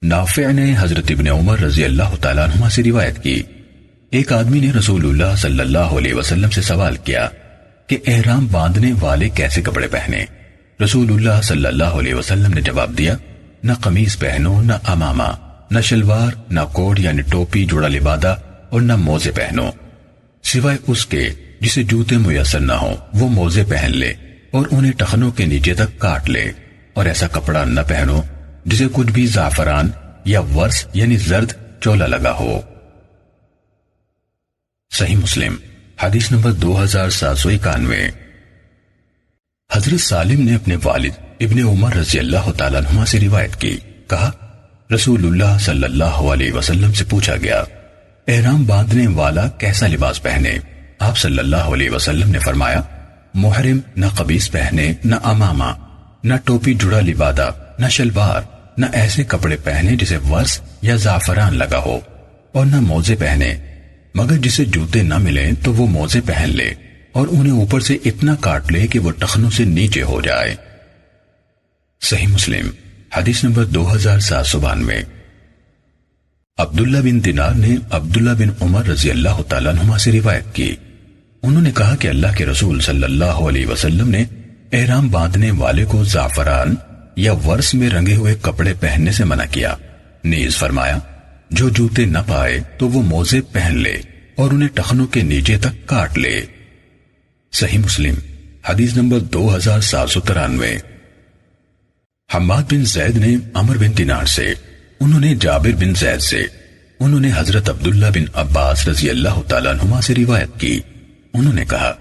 نافع نے حضرت ابن عمر رضی اللہ تعالیٰ عنہما سے روایت کی، ایک آدمی نے رسول اللہ صلی اللہ علیہ وسلم سے سوال کیا کہ احرام باندھنے والے کیسے کپڑے پہنے؟ رسول اللہ صلی اللہ علیہ وسلم نے جواب دیا، نہ قمیص پہنو، نہ امامہ، نہ شلوار، نہ کوٹ یعنی ٹوپی، جوڑا لبادہ اور نہ موزے پہنو، سوائے اس کے جسے جوتے میسر نہ ہو وہ موزے پہن لے اور انہیں ٹخنوں کے نیچے تک کاٹ لے، اور ایسا کپڑا نہ پہنو جسے کچھ بھی زعفران یا ورس یعنی زرد چولا لگا ہو۔ صحیح مسلم حدیث نمبر 2791۔ حضرت سالم نے اپنے والد ابن عمر رضی اللہ تعالیٰ عنہما سے روایت کی، کہا رسول اللہ صلی اللہ علیہ وسلم سے پوچھا گیا احرام باندھنے والا کیسا لباس پہنے؟ آپ صلی اللہ علیہ وسلم نے فرمایا، محرم نہ قمیص پہنے، نہ امامہ، نہ ٹوپی جڑا لبادہ، نہ شلوار، نہ ایسے کپڑے پہنے جسے ورس یا زعفران لگا ہو، اور نہ موزے پہنے، مگر جسے جوتے نہ ملیں تو وہ موزے پہن لے اور انہیں اوپر سے اتنا کاٹ لے کہ وہ ٹخنوں سے نیچے ہو جائے۔ صحیح مسلم حدیث نمبر 2792۔ عبداللہ بن دینار نے عبداللہ بن عمر رضی اللہ تعالیٰ عنہما سے روایت کی، انہوں نے کہا کہ اللہ کے رسول صلی اللہ علیہ وسلم نے احرام باندھنے والے کو زعفران یا ورس میں رنگے ہوئے کپڑے پہننے سے منع کیا، نیز فرمایا جو جوتے نہ پائے تو وہ موزے پہن لے اور انہیں ٹخنوں کے نیچے تک کاٹ لے۔ صحیح مسلم حدیث نمبر 2793۔ حماد بن زید نے عمر بن دینار سے، انہوں نے جابر بن زید سے، انہوں نے حضرت عبداللہ بن عباس رضی اللہ تعالیٰ عنہما سے روایت کی، انہوں نے کہا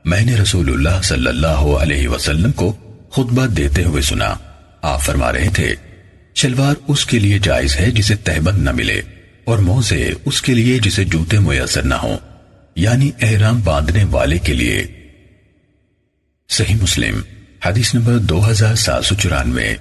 میں نے رسول اللہ صلی اللہ علیہ وسلم کو خطبہ دیتے ہوئے سنا، آپ فرما رہے تھے شلوار اس کے لیے جائز ہے جسے تہبند نہ ملے، اور موزے اس کے لیے جسے جوتے میسر نہ ہوں، یعنی احرام باندھنے والے کے لیے۔ صحیح مسلم حدیث نمبر 2794۔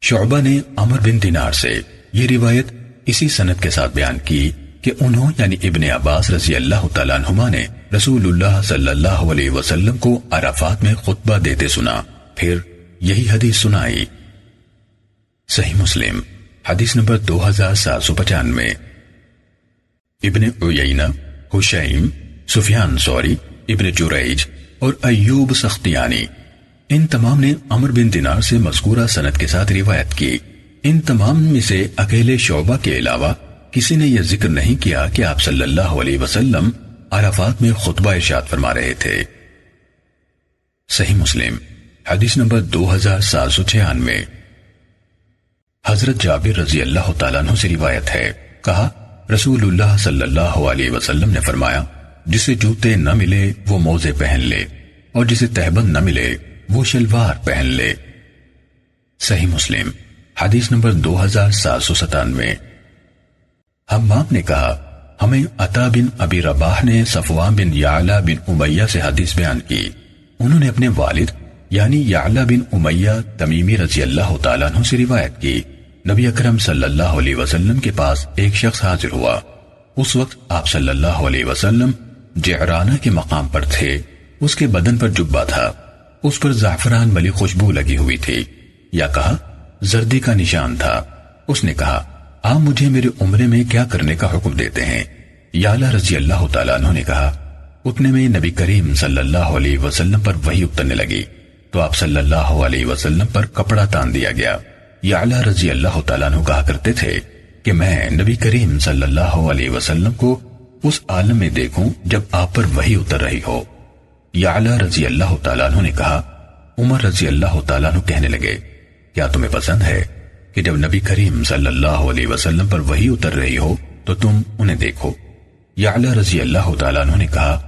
شعبہ نے عمر بن دینار سے یہ روایت اسی سند کے ساتھ بیان کی کہ انہوں یعنی ابن عباس رضی اللہ تعالیٰ عنہما نے رسول اللہ صلی اللہ علیہ وسلم کو عرفات میں خطبہ دیتے سنا، پھر یہی حدیث سنائی۔ صحیح مسلم حدیث نمبر 2795۔ ابن عیینہ، حشیم، سفیان ثوری، ابن جریج اور ایوب سختیانی، ان تمام نے عمر بن دینار سے مذکورہ سند کے ساتھ روایت کی۔ ان تمام میں سے اکیلے شعبہ کے علاوہ کسی نے یہ ذکر نہیں کیا کہ آپ صلی اللہ علیہ وسلم عرفات میں خطبہ ارشاد فرما رہے تھے۔ صحیح مسلم حدیث نمبر 2796۔ حضرت جابر رضی اللہ تعالیٰ عنہ سے روایت ہے، کہا رسول اللہ صلی اللہ علیہ وسلم نے فرمایا جسے جوتے نہ ملے وہ موزے پہن لے، اور جسے تہبند نہ ملے وہ شلوار پہن لے۔ صحیح مسلم حدیث نمبر 2797۔ حمام نے کہا ہمیں عطا بن ابی رباح نے صفوان بن یعلا بن امیہ سے حدیث بیان کی، انہوں نے اپنے والد یعنی یعلا بن امیہ تمیمی رضی اللہ تعالیٰ عنہ سے روایت کی، نبی اکرم صلی اللہ علیہ وسلم کے پاس ایک شخص حاضر ہوا، اس وقت آپ صلی اللہ علیہ وسلم جعرانہ کے مقام پر تھے، اس کے بدن پر جبہ تھا، اس پر زعفران ملی خوشبو لگی ہوئی تھی، یا کہا زردی کا نشان تھا۔ اس نے کہا آپ مجھے میرے عمرے میں کیا کرنے کا حکم دیتے ہیں؟ یعلا رضی اللہ تعالیٰ عنہ نے کہا اتنے میں نبی کریم صلی اللہ علیہ وسلم پر وحی اترنے لگی تو آپ صلی اللہ علیہ وسلم پر کپڑا تان دیا گیا۔ یعلا رضی اللہ تعالیٰ عنہ کہا کرتے تھے کہ میں نبی کریم صلی اللہ علیہ وسلم کو اس عالم میں دیکھوں جب آپ پر وحی اتر رہی ہو۔ یعلا رضی اللہ تعالیٰ عنہ نے کہا عمر رضی اللہ تعالیٰ عنہ کہنے لگے کیا تمہیں پسند ہے کہ جب نبی کریم صلی اللہ علیہ وسلم پر وحی اتر رہی ہو تو تم انہیں دیکھو؟ یعلا رضی اللہ تعالیٰ عنہ نے کہا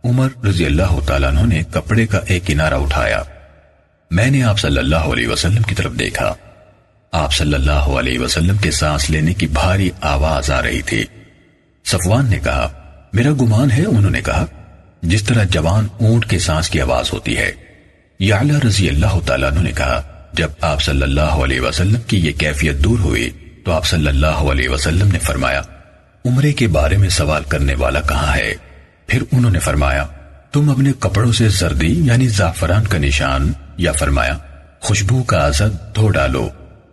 عمر رضی اللہ تعالیٰ عنہ نے کپڑے کا ایک کنارہ اٹھایا، میں نے آپ صلی اللہ علیہ وسلم کی طرف دیکھا، آپ صلی اللہ علیہ وسلم کے سانس لینے کی بھاری آواز آ رہی تھی۔ صفوان نے کہا میرا گمان ہے، انہوں نے کہا جس طرح جوان اونٹ کے سانس کی آواز ہوتی ہے۔ یعلا رضی اللہ تعالیٰ عنہ نے کہا جب آپ صلی اللہ علیہ وسلم کی یہ کیفیت دور ہوئی تو آپ صلی اللہ علیہ وسلم نے فرمایا عمرے کے بارے میں سوال کرنے والا کہاں ہے؟ پھر انہوں نے فرمایا تم اپنے کپڑوں سے زردی یعنی زعفران کا نشان، یا فرمایا خوشبو کا اثر دھو ڈالو،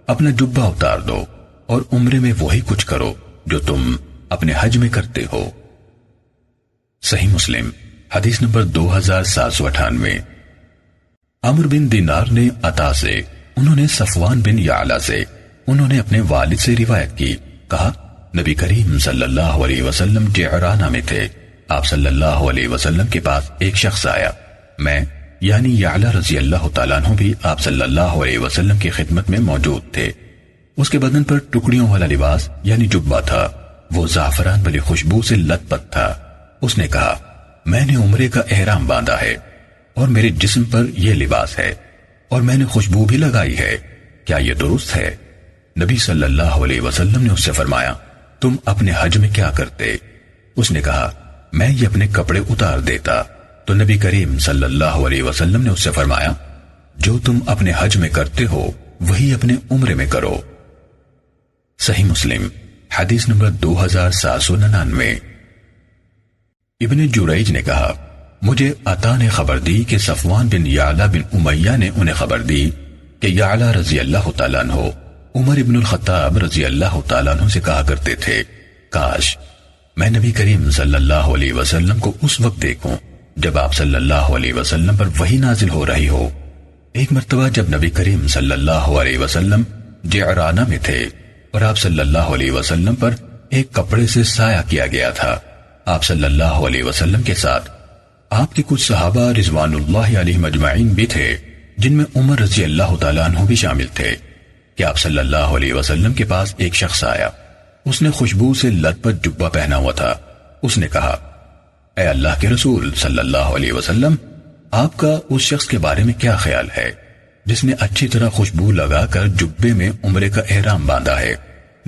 اپنا جبہ اتار دو اور عمرے میں وہی کچھ کرو جو تم اپنے حج میں کرتے ہو۔ صحیح مسلم حدیث نمبر 2798۔ عمرو بن دینار نے عطا سے، انہوں نے صفوان بن یعلا سے، انہوں نے اپنے والد سے روایت کی، کہا نبی کریم صلی اللہ علیہ وسلم جعرانہ میں تھے، آپ صلی اللہ علیہ وسلم کے پاس ایک شخص آیا، میں یعنی یعلا رضی اللہ تعالیٰ عنہ بھی آپ صلی اللہ علیہ وسلم کی خدمت میں موجود تھے۔ اس کے بدن پر ٹکڑیوں والا لباس یعنی جبہ تھا، وہ زعفران والی خوشبو سے لت پت تھا۔ اس نے کہا میں نے عمرے کا احرام باندھا ہے اور میرے جسم پر یہ لباس ہے اور میں نے خوشبو بھی لگائی ہے، کیا یہ درست ہے؟ نبی صلی اللہ علیہ وسلم نے اس سے فرمایا تم اپنے حج میں کیا کرتے؟ اس نے کہا میں یہ اپنے کپڑے اتار دیتا، تو نبی کریم صلی اللہ علیہ وسلم نے اس سے فرمایا جو تم اپنے حج میں کرتے ہو وہی اپنے عمرے میں کرو۔ صحیح مسلم حدیث نمبر 2799۔ ابن جریج نے کہا مجھے عطا نے خبر دی کہ صفوان بن یعلا بن امیہ نے انہیں خبر دی کہ یعلا رضی اللہ تعالیٰ عنہ عمر ابن الخطاب رضی اللہ تعالیٰ عنہ سے کہا کرتے تھے کاش میں نبی کریم صلی اللہ علیہ وسلم کو اس وقت دیکھوں جب آپ صلی اللہ علیہ وسلم پر وحی نازل ہو رہی ہو۔ ایک مرتبہ جب نبی کریم صلی اللہ علیہ وسلم جعرانہ میں تھے اور آپ صلی اللہ علیہ وسلم پر ایک کپڑے سے سایہ کیا گیا تھا، آپ صلی اللہ علیہ وسلم کے ساتھ آپ کے کچھ صحابہ رضوان اللہ علیہ مجمعین بھی تھے، جن میں عمر رضی اللہ تعالیٰ عنہ بھی شامل تھے، کہ آپ صلی اللہ علیہ وسلم کے پاس ایک شخص آیا، اس نے خوشبو سے لت پت جبہ پہنا ہوا تھا۔ اس نے کہا اے اللہ کے رسول صلی اللہ علیہ وسلم، آپ کا اس شخص کے بارے میں کیا خیال ہے جس نے اچھی طرح خوشبو لگا کر جبے میں عمرے کا احرام باندھا ہے؟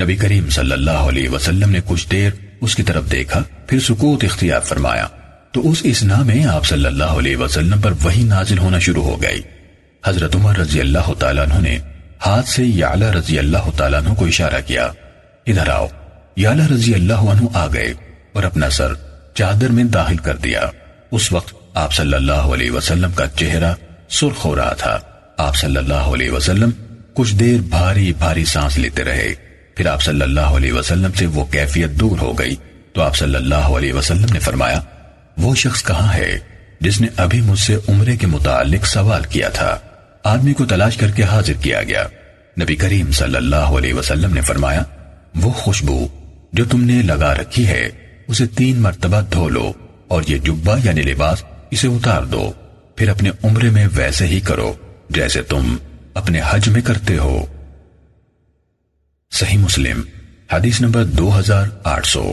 نبی کریم صلی اللہ علیہ وسلم نے کچھ دیر اس کی طرف دیکھا، پھر سکوت اختیار فرمایا، تو اس اسنا میں آپ صلی اللہ علیہ وسلم پر وحی نازل ہونا شروع ہو گئی۔ حضرت عمر رضی اللہ تعالیٰ عنہ نے ہاتھ سے یعلا رضی اللہ تعالیٰ عنہ کو اشارہ کیا، ادھر آؤ۔ یعلا رضی اللہ عنہ آ گئے اور اپنا سر چادر میں داخل کر دیا۔ اس وقت آپ صلی اللہ علیہ وسلم کا چہرہ سرخ ہو رہا تھا۔ آپ صلی اللہ علیہ وسلم کچھ دیر بھاری بھاری سانس لیتے رہے، پھر آپ صلی اللہ علیہ وسلم سے وہ کیفیت دور ہو گئی تو آپ صلی اللہ علیہ وسلم نے فرمایا وہ شخص کہاں ہے جس نے ابھی مجھ سے عمرے کے متعلق سوال کیا تھا؟ آدمی کو تلاش کر کے حاضر کیا گیا۔ نبی کریم صلی اللہ علیہ وسلم نے فرمایا وہ خوشبو جو تم نے لگا رکھی ہے اسے 3 مرتبہ دھو لو اور یہ جبہ یعنی لباس اسے اتار دو، پھر اپنے عمرے میں ویسے ہی کرو جیسے تم اپنے حج میں کرتے ہو۔ صحیح مسلم حدیث نمبر 2800۔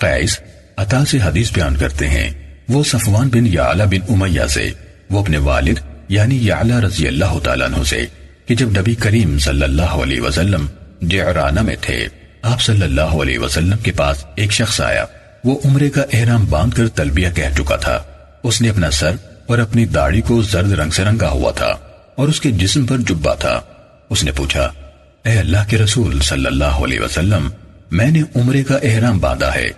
قیس عطا سے حدیث بیان کرتے ہیں، وہ صفوان بن یعلا بن امیہ سے، وہ اپنے والد یعنی یعلا رضی اللہ تعالیٰ عنہ سے، کہ جب نبی کریم صلی اللہ علیہ وسلم جعرانہ میں تھے، آپ صلی اللہ علیہ وسلم کے پاس ایک شخص آیا، وہ عمرے کا احرام باندھ کر تلبیہ کہہ چکا تھا۔ اس نے اپنا سر اور اپنی داڑھی کو زرد رنگ سے رنگا ہوا تھا اور اس کے جسم پر جبہ تھا۔ اس نے پوچھا اے اللہ کے رسول صلی اللہ علیہ وسلم، میں نے عمرے کا احرام باندھا ہے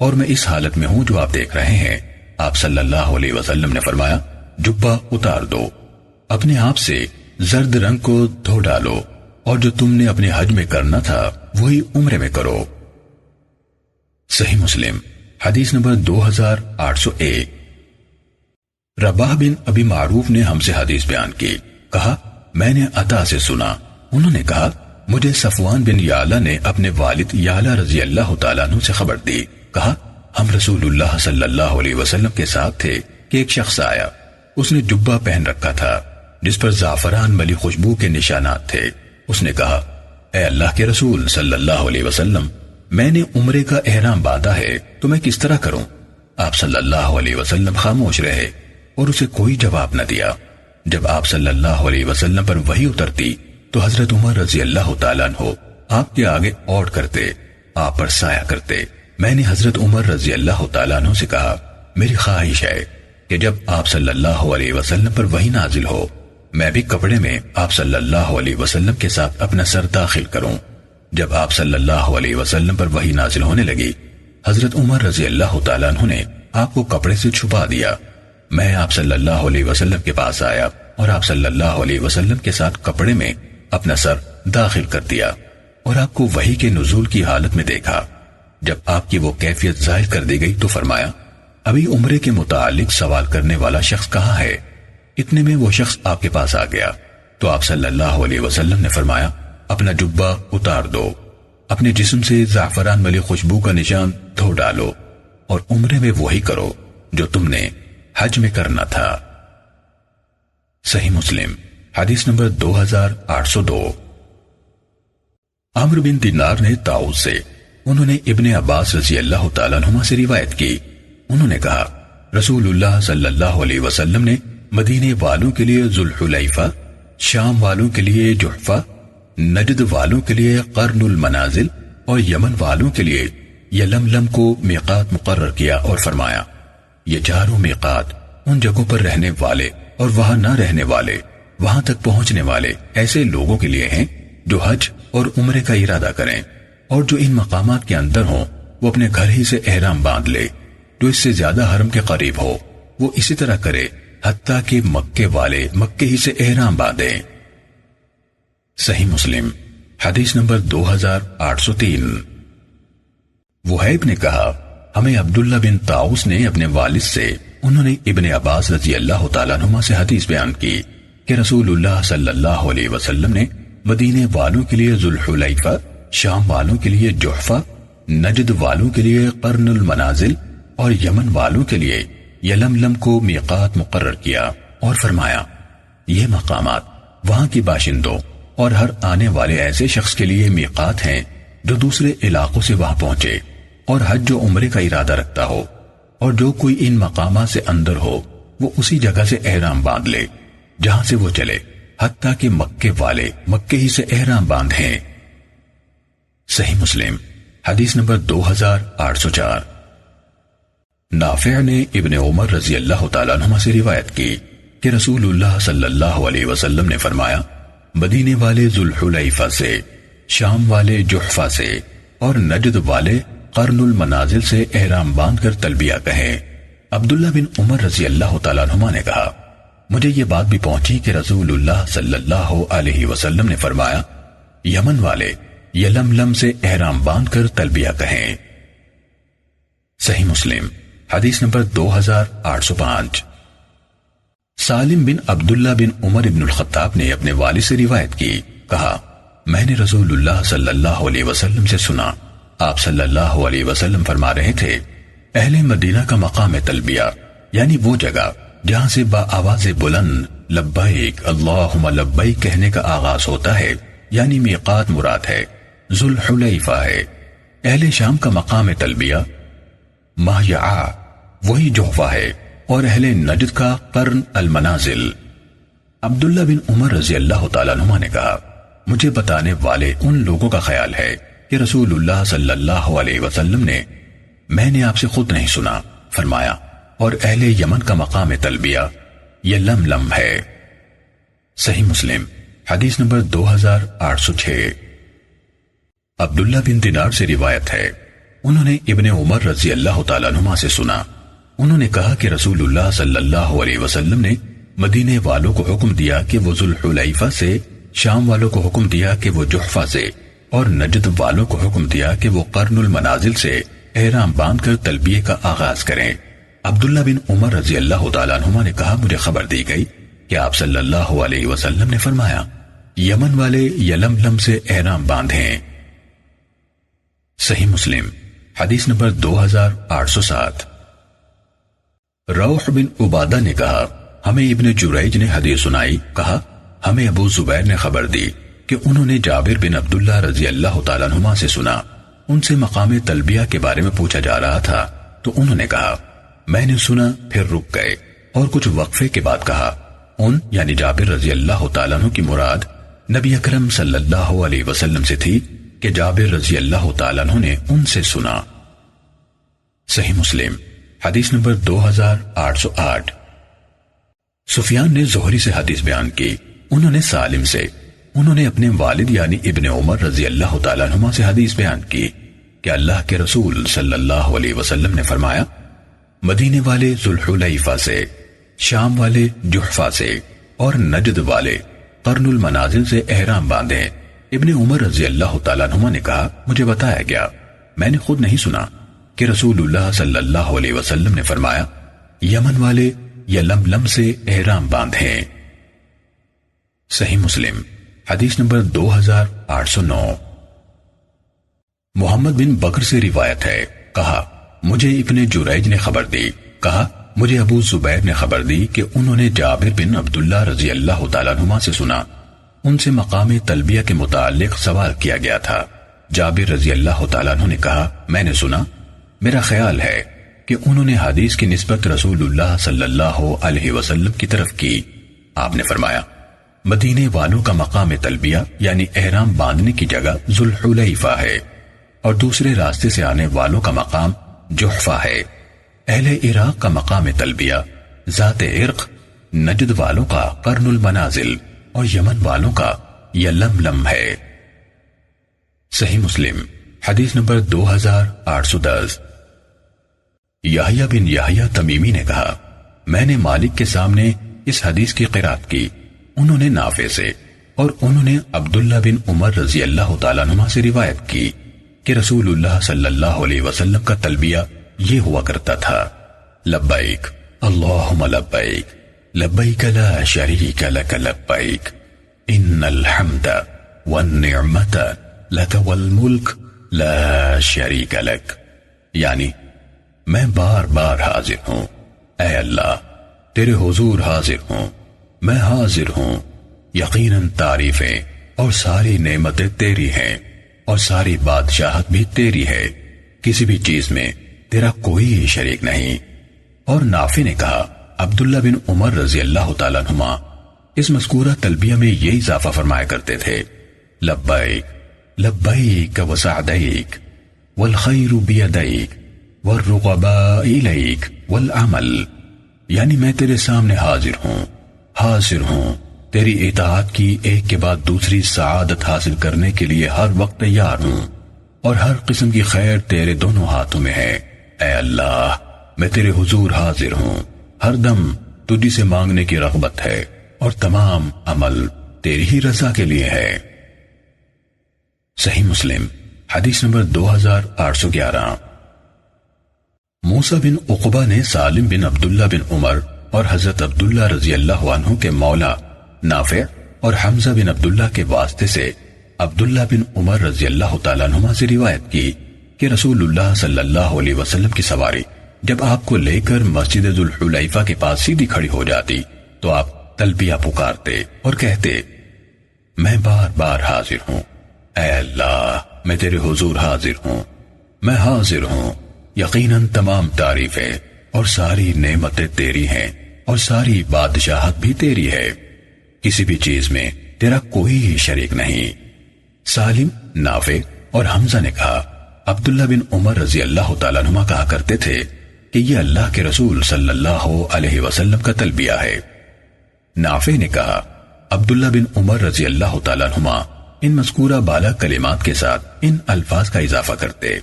اور میں اس حالت میں ہوں جو آپ دیکھ رہے ہیں۔ آپ صلی اللہ علیہ وسلم نے فرمایا جبہ اتار دو، اپنے آپ سے زرد رنگ کو دھو ڈالو اور جو تم نے اپنے حج میں کرنا تھا وہی عمرے میں کرو۔ صحیح مسلم حدیث نمبر 2801۔ رباح بن ابی معروف نے ہم سے حدیث بیان کی، کہا میں نے عطا سے سنا، انہوں نے کہا مجھے صفوان بن یعلا نے اپنے والد یعلا رضی اللہ تعالیٰ عنہ سے خبر دی، کہا ہم رسول اللہ صلی اللہ علیہ وسلم کے ساتھ تھے کہ ایک شخص آیا، اس نے جبہ پہن رکھا تھا جس پر زعفران ملی خوشبو کے نشانات تھے۔ اس نے کہا اے اللہ کے رسول صلی اللہ علیہ وسلم، میں نے عمرے کا احرام باندھا ہے تو میں کس طرح کروں؟ آپ صلی اللہ علیہ وسلم خاموش رہے اور اسے کوئی جواب نہ دیا۔ جب آپ صلی اللہ علیہ وسلم پر وحی اترتی تو حضرت عمر رضی اللہ تعالیٰ عنہ آپ کے آگے اوڑھ کرتے، آپ پر سایہ کرتے۔ میں نے حضرت عمر رضی اللہ تعالیٰ عنہ سے کہا میری خواہش ہے کہ جب آپ صلی اللہ علیہ وسلم پر وحی نازل ہو میں بھی کپڑے میں آپ صلی اللہ علیہ وسلم کے ساتھ اپنا سر داخل کروں۔ جب آپ صلی اللہ علیہ وسلم پر وحی نازل ہونے لگی، حضرت عمر رضی اللہ تعالیٰ عنہ نے آپ کو کپڑے سے چھپا دیا۔ میں آپ صلی اللہ علیہ وسلم کے پاس آیا اور آپ صلی اللہ علیہ وسلم کے ساتھ کپڑے میں اپنا سر داخل کر دیا۔ اور آپ کو وحی کے نزول کی حالت میں دیکھا۔ جب آپ کی وہ کیفیت ظاہر کر دی گئی تو فرمایا، ابھی عمرے کے متعلق سوال کرنے والا شخص کہاں ہے؟ اتنے میں وہ شخص آپ کے پاس آ گیا تو آپ صلی اللہ علیہ وسلم نے فرمایا، اپنا جبہ اتار دو، اپنے جسم سے زعفران ملی خوشبو کا نشان دھو ڈالو اور عمرے میں وہی کرو جو تم نے حج میں کرنا تھا۔ صحیح مسلم حدیث نمبر 2802۔ عمرو بن دینار نے طاؤس سے، انہوں نے ابن عباس رضی اللہ تعالیٰ عنہما سے روایت کی، انہوں نے کہا رسول اللہ صلی اللہ علیہ وسلم نے مدینے والوں کے لیے ذوالحلیفہ، شام والوں کے لیے جحفہ، نجد والوں کے لیے قرن المنازل اور یمن والوں کے لیے یلملم کو میقات مقرر کیا اور فرمایا، یہ چاروں میقات ان جگہوں پر رہنے والے اور وہاں نہ رہنے والے، وہاں تک پہنچنے والے ایسے لوگوں کے لیے ہیں جو حج اور عمرے کا ارادہ کریں، اور جو ان مقامات کے اندر ہوں وہ اپنے گھر ہی سے احرام باندھ لے، جو اس سے زیادہ حرم کے قریب ہو وہ اسی طرح کرے حتیٰ کہ مکے والے مکے ہی سے احرام باندھیں۔ صحیح مسلم حدیث نمبر 2803۔ وہیب نے کہا ہمیں عبداللہ بن طاؤس نے اپنے والد سے، انہوں نے ابن عباس رضی اللہ تعالیٰ عنہما سے حدیث بیان کی کہ رسول اللہ صلی اللہ علیہ وسلم نے مدینے والوں کے لیے ذوالحلیفہ، شام والوں کے لیے جحفہ، نجد والوں کے لیے قرن المنازل اور یمن والوں کے لیے یلملم کو میقات مقرر کیا اور فرمایا، یہ مقامات وہاں کی باشندوں اور ہر آنے والے ایسے شخص کے لیے میقات ہیں جو دوسرے علاقوں سے وہاں پہنچے اور حج و عمرے کا ارادہ رکھتا ہو، اور جو کوئی ان مقامات سے اندر ہو وہ اسی جگہ سے احرام باندھ لے جہاں سے وہ چلے حتیٰ کہ مکے والے مکے ہی سے احرام باندھیں۔ صحیح مسلم حدیث نمبر 2804۔ نافع نے ابن عمر رضی اللہ تعالیٰ عنہما سے روایت کی کہ رسول اللہ صلی اللہ علیہ وسلم نے فرمایا، مدینے والے ذوالحلیفہ سے، شام والے جحفہ سے اور نجد والے قرن المنازل سے احرام باندھ کر تلبیہ کہیں۔ عبداللہ بن عمر رضی اللہ تعالیٰ عنہما نے کہا، مجھے یہ بات بھی پہنچی کہ رسول اللہ صلی اللہ علیہ وسلم نے فرمایا، یمن والے یلملم سے احرام باندھ کر تلبیہ کہیں۔ صحیح مسلم حدیث نمبر 2805۔ سالم بن عبداللہ بن عمر بن الخطاب نے اپنے والد سے روایت کی، کہا میں نے رسول اللہ صلی اللہ علیہ وسلم سے سنا، آپ صلی اللہ علیہ وسلم فرما رہے تھے، اہل مدینہ کا مقام تلبیہ یعنی وہ جگہ جہاں سے با آواز بلند لبیک اللہم لبیک کہنے کا آغاز ہوتا ہے، یعنی میقات مراد ہے، ذوالحلیفہ ہے۔ اہل شام کا مقام تلبیہ مہیعہ وہی جحفہ ہے، اور اہل نجد کا قرن المنازل۔ عبداللہ بن عمر رضی اللہ تعالیٰ عنہ نے کہا، مجھے بتانے والے ان لوگوں کا خیال ہے کہ رسول اللہ صلی اللہ علیہ وسلم نے، میں نے آپ سے خود نہیں سنا، فرمایا، اور اہل یمن کا مقام تلبیہ یلملم ہے۔ صحیح مسلم حدیث نمبر 2806۔ عبداللہ بن دینار سے روایت ہے، انہوں نے ابن عمر رضی اللہ تعالیٰ عنہما سے سنا، انہوں نے کہا کہ رسول اللہ صلی اللہ علیہ وسلم نے مدینے والوں کو حکم دیا کہ وہ ذوالحلیفہ سے، شام والوں کو حکم دیا کہ وہ جحفہ سے، اور نجد والوں کو حکم دیا کہ وہ قرن المنازل سے احرام باندھ کر تلبیہ کا آغاز کریں۔ عبداللہ بن عمر رضی اللہ تعالیٰ عنہما نے کہا، مجھے خبر دی گئی کہ آپ صلی اللہ علیہ وسلم نے فرمایا، یمن والے یلملم سے احرام باندھیں۔ صحیح مسلم حدیث نمبر 2807۔ روح بن عبادہ نے کہا، ہمیں ابن جریج نے حدیث سنائی، کہا ہمیں ابو زبیر نے خبر دی کہ انہوں نے جابر بن عبداللہ رضی اللہ تعالیٰ عنہما سے سنا، ان سے مقام تلبیہ کے بارے میں پوچھا جا رہا تھا تو انہوں نے کہا، میں نے سنا پھر رک گئے، اور کچھ وقفے کے بعد کہا، ان یعنی جابر رضی اللہ تعالیٰ عنہ کی مراد نبی اکرم صلی اللہ علیہ وسلم سے تھی کہ جابر رضی اللہ تعالیٰ عنہ نے ان سے سنا۔ صحیح مسلم حدیث نمبر 2808۔ سفیان نے زہری سے حدیث بیان کی، انہوں نے سالم سے، انہوں نے اپنے والد یعنی ابن عمر رضی اللہ تعالیٰ عنہما سے حدیث بیان کی کہ اللہ کے رسول صلی اللہ علیہ وسلم نے فرمایا، مدینے والے ذوالحلیفہ سے، شام والے جحفہ سے، اور نجد والے قرن المنازل سے احرام باندھیں، ابن عمر رضی اللہ تعالیٰ عنہما نے کہا مجھے بتایا گیا، میں نے خود نہیں سنا، کہ رسول اللہ صلی اللہ علیہ وسلم نے فرمایا یمن والے یلملم سے احرام باندھیں۔ صحیح مسلم حدیث نمبر 2809۔ محمد بن بکر سے روایت ہے، کہا مجھے ابن جریج نے خبر دی، کہا مجھے ابو زبیر نے خبر دی کہ انہوں نے جابر بن عبداللہ رضی اللہ تعالیٰ عنہما سے سنا، ان سے مقام تلبیہ کے متعلق سوال کیا گیا تھا۔ جابر رضی اللہ تعالیٰ عنہ نے کہا میں نے سنا، میرا خیال ہے کہ انہوں نے حدیث کی نسبت رسول اللہ صلی اللہ علیہ وسلم کی طرف کی۔ آپ نے فرمایا مدینے والوں کا مقام تلبیہ یعنی احرام باندھنے کی جگہ ذوالحلیفہ ہے، اور دوسرے راستے سے آنے والوں کا مقام جحفہ ہے۔ اہل عراق کا مقام تلبیہ ذات عرق، نجد والوں کا قرن المنازل، اور یمن والوں کا یلملم ہے۔ صحیح مسلم حدیث نمبر 2810۔ یحییٰ بن یحییٰ تمیمی نے کہا میں نے مالک کے سامنے اس حدیث کی قرات کی، انہوں نے نافع سے اور انہوں نے عبداللہ بن عمر رضی اللہ تعالیٰ عنہ سے روایت کی کہ رسول اللہ صلی اللہ علیہ وسلم کا تلبیہ یہ ہوا کرتا تھا لبیک اللہم لبیک لبیک لا شریک لک لبیک ان الحمد والنعمت لک والملک لا شریک لک، یعنی میں بار بار حاضر ہوں، اے اللہ تیرے حضور حاضر ہوں، میں حاضر ہوں، یقیناً تعریفیں اور ساری نعمتیں تیری ہیں اور ساری بادشاہت بھی تیری ہے، کسی بھی چیز میں تیرا کوئی شریک نہیں۔ اور نافع نے کہا عبداللہ بن عمر رضی اللہ تعالیٰ عنہما اس مذکورہ تلبیہ میں یہ اضافہ فرمایا کرتے تھے لبیک لبیک وسعدیک والخیر بیدیک والرغباء الیک والعمل، یعنی میں تیرے سامنے حاضر ہوں تیری اطاعت کی ایک کے بعد دوسری سعادت حاصل کرنے کے لیے ہر وقت تیار ہوں، اور ہر قسم کی خیر تیرے دونوں ہاتھوں میں ہے۔ اے اللہ میں تیرے حضور حاضر ہوں، ہر دم تجھی سے مانگنے کی رغبت ہے اور تمام عمل تیری ہی رضا کے لیے ہے۔ صحیح مسلم حدیث نمبر 2811۔ موسیٰ بن عقبہ نے سالم بن عبداللہ بن عمر اور حضرت عبداللہ رضی اللہ عنہ کے مولا نافع اور حمزہ بن عبداللہ کے واسطے سے عبداللہ بن عمر رضی اللہ تعالیٰ عنہما سے روایت کی کہ رسول اللہ صلی اللہ علیہ وسلم کی سواری جب آپ کو لے کر مسجد ذوالحلیفہ کے پاس سیدھی کھڑی ہو جاتی تو آپ تلبیہ پکارتے اور کہتے میں بار بار حاضر ہوں، اے اللہ میں تیرے حضور حاضر ہوں، میں حاضر ہوں، یقیناً تمام تعریفیں اور ساری نعمتیں تیری ہیں اور ساری بادشاہت بھی تیری ہے، کسی بھی چیز میں تیرا کوئی شریک نہیں۔ سالم، نافع اور حمزہ نے کہا عبداللہ بن عمر رضی اللہ تعالیٰ عنہ کہا کرتے تھے کہ یہ اللہ کے رسول صلی اللہ علیہ وسلم کا تلبیہ ہے۔ نافع نے کہا عبداللہ بن عمر رضی اللہ تعالیٰ عنہ ان مذکورہ بالا کلمات کے ساتھ ان الفاظ کا اضافہ کرتے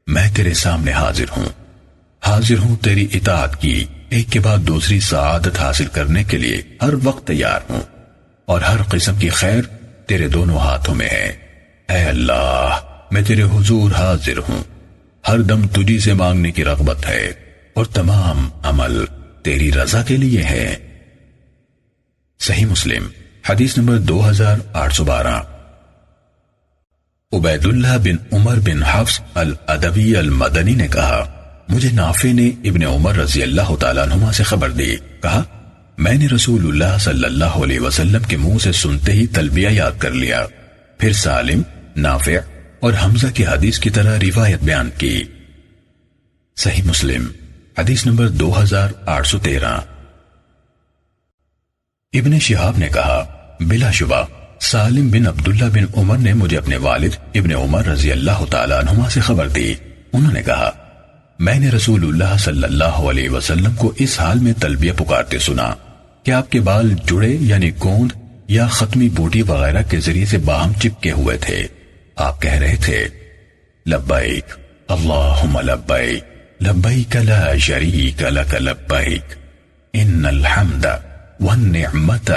میں تیرے سامنے حاضر ہوں تیری اطاعت کی ایک کے بعد دوسری سعادت حاصل کرنے کے لیے ہر وقت تیار ہوں، اور ہر قسم کی خیر تیرے دونوں ہاتھوں میں ہے۔ اے اللہ میں تیرے حضور حاضر ہوں، ہر دم تجھی سے مانگنے کی رغبت ہے اور تمام عمل تیری رضا کے لیے ہے۔ صحیح مسلم حدیث نمبر 2812۔ عبید اللہ بن عمر بن حفص الادوی المدنی نے کہا مجھے نافع نے ابن عمر رضی اللہ تعالیٰ عنہما سے خبر دی، کہا میں نے رسول اللہ صلی اللہ علیہ وسلم کے منہ سے سنتے ہی تلبیہ یاد کر لیا، پھر سالم، نافع اور حمزہ کی حدیث کی طرح روایت بیان کی۔ صحیح مسلم حدیث نمبر 2813۔ ابن شہاب نے کہا بلا شبہ سالم بن عبداللہ بن عمر نے مجھے اپنے والد ابن عمر رضی اللہ تعالیٰ عنہما سے خبر دی، انہوں نے کہا میں نے رسول اللہ صلی اللہ علیہ وسلم کو اس حال میں تلبیہ پکارتے سنا کہ آپ کے بال جڑے یعنی گوند یا ختمی بوٹی وغیرہ کے ذریعے سے باہم چپکے ہوئے تھے۔ آپ کہہ رہے تھے لبیک اللہم لبیک لبیک لا شریک لک لبیک ان الحمد والنعمت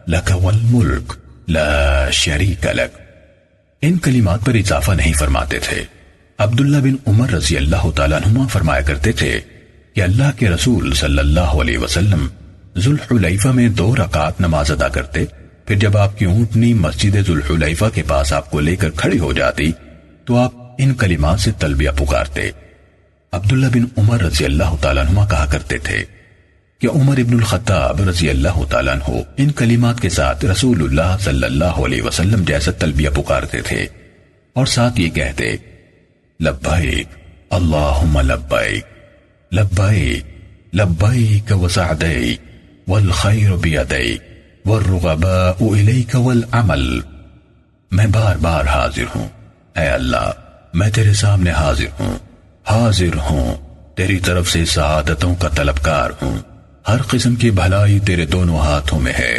لک والملک لا شریک لک۔ ان کلمات پر اضافہ نہیں فرماتے تھے۔ عبداللہ بن عمر رضی اللہ تعالیٰ عنہما فرمایا کرتے تھے کہ اللہ کے رسول صلی اللہ علیہ وسلم ذوالحلیفہ میں 2 رکعات نماز ادا کرتے، پھر جب آپ کی اونٹنی مسجد ذوالحلیفہ کے پاس آپ کو لے کر کھڑی ہو جاتی تو آپ ان کلمات سے تلبیہ پکارتے۔ عبداللہ بن عمر رضی اللہ تعالیٰ عنہما کہا کرتے تھے کہ عمر ابن الخطاب رضی اللہ تعالیٰ عنہ ان کلمات کے ساتھ رسول اللہ صلی اللہ علیہ وسلم جیسا تلبیہ پکارتے تھے اور ساتھ یہ کہتے لبیک اللہم لبیک لبیک لبیک وسعدیک والخیر بیدیک والرغباء الیک والعمل۔ میں بار بار حاضر ہوں، اے اللہ میں تیرے سامنے حاضر ہوں، تیری طرف سے سعادتوں کا طلبکار ہوں، ہر قسم کی بھلائی تیرے دونوں ہاتھوں میں ہے۔